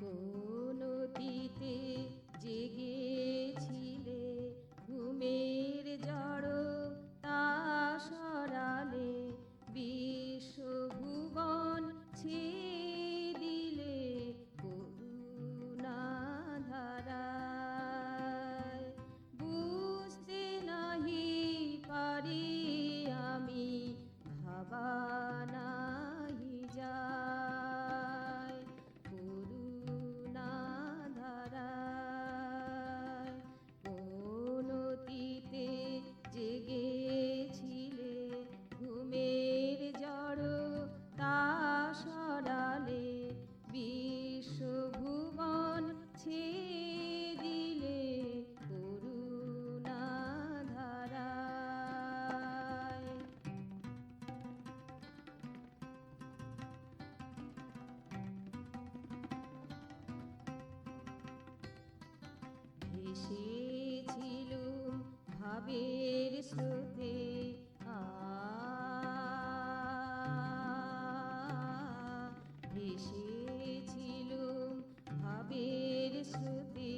কোন অতীতে জেগেছিলে ঘুমের জড়তা সরালে বিশ্বভুবন ছেয়ে দিলে করুণা ধারায়। বুঝতে নাহি পারি আমি ভাবা নাহি যায় করুণা ধারায়। কোন অতীতে জেগেছিলে ঘুমের জড়তা সরালে বিশ্বভুবন ছেয়ে দিলে করুণা ধারায়। ভেসেছিলুম ভাবের স্রোতে ভেসেছিলুম ভাবের স্রোতে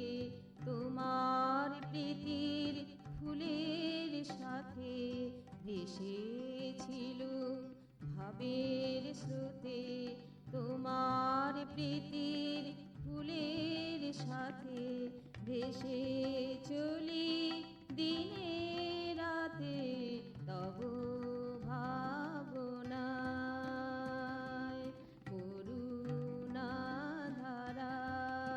তোমার প্রীতির ফুলের সাথে। ভেসেছিলুম ভাবের স্রোতে তোমার প্রীতির ফুলের সাথে। ভেসে চলি দিনে রাতে তব ভাবনায় করুণা ধারায়।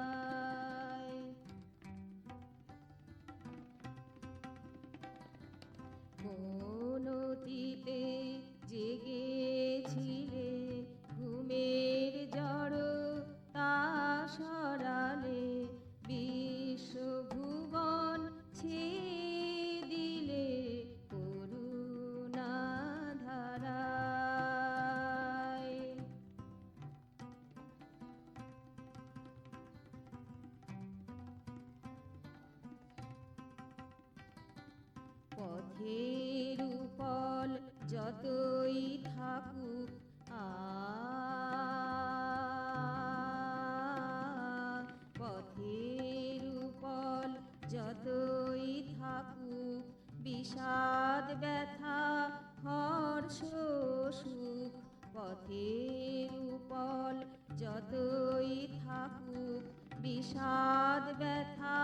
কোন অতীতে জেগেছিলে ঘুমের জড়তা সরালে বিশ্বভুবন ছেয়ে দিলে করুণা ধারায়। পথের উপল যতই থাকুক পথের উপল যতই থাকুক বিষাদ ব্যথা হর্ষ সুখ। পথের উপল যতই থাকুক বিষাদ ব্যথা